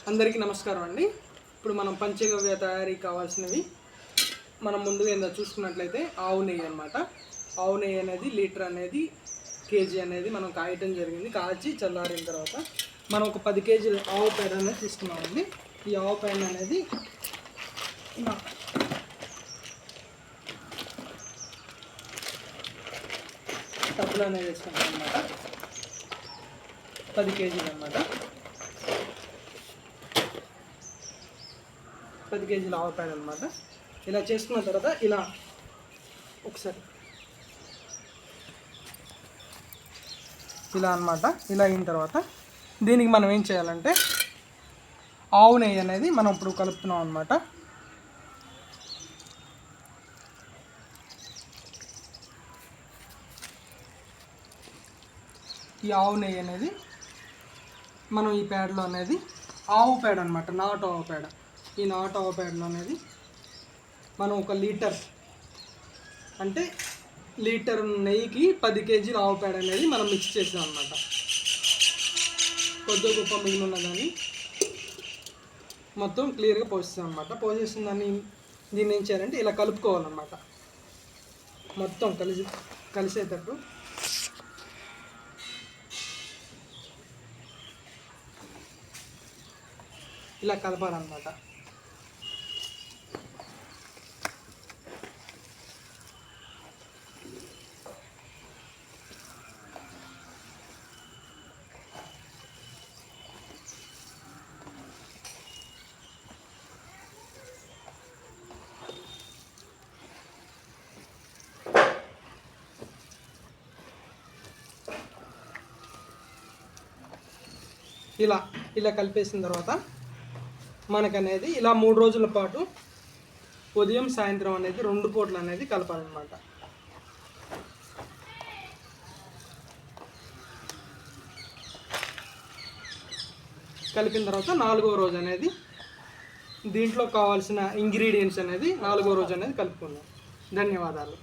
అందరికీ నమస్కారం అండి. ఇప్పుడు మనం పంచగవ్య తయారీకి కావాల్సినవి మనం ముందుగా ఏందో చూసుకున్నట్లయితే ఆవు నెయ్యి అనమాట. ఆవు నెయ్యి అనేది లీటర్ అనేది కేజీ అనేది మనం కాయటం జరిగింది. కాచి చల్లారిన తర్వాత మనం ఒక 10 కేజీలు ఆవు పేడ అనేది తీసుకున్నామండి. ఈ ఆవు పేడ అనేది టబ్బులు అనేది వేసుకుంటాం అనమాట. 10 కేజీలు అనమాట. 10 కేజీల ఆవు పేడ అనమాట. ఇలా చేసుకున్న తర్వాత ఇలా ఒకసారి ఇలా అనమాట. ఇలా అయిన తర్వాత దీనికి మనం ఏం చేయాలంటే ఆవు నెయ్యి అనేది మనం ఇప్పుడు కలుపుతున్నాం అనమాట. ఈ ఆవు నెయ్యి అనేది మనం ఈ పేడలో అనేది ఆవు పేడ అనమాట, నాటు ఆవు పేడ. ఈ నాటు ఆవు పేడలో అనేది మనం ఒక లీటర్ అంటే లీటర్ నెయ్యికి 10 కేజీల ఆవు పేడ అనేది మనం మిక్స్ చేసాం అనమాట. కొద్ది గొప్ప మిగిలిన దాన్ని మొత్తం క్లియర్గా పోసేస్తాం అనమాట. పోసేసిన దాన్ని దీన్ని ఏం చేయాలంటే ఇలా కలుపుకోవాలన్నమాట. మొత్తం కలిసేటట్టు ఇలా కలపాలన్నమాట. ఇలా కలిపేసిన తర్వాత మనకనేది ఇలా 3 రోజుల పాటు ఉదయం సాయంత్రం అనేది 2 పూటలు అనేది కలపాలన్నమాట. కలిపిన తర్వాత 4వ రోజు అనేది దీంట్లో కావాల్సిన ఇంగ్రీడియంట్స్ అనేది 4వ రోజు అనేది కలుపుకుందాం. ధన్యవాదాలు.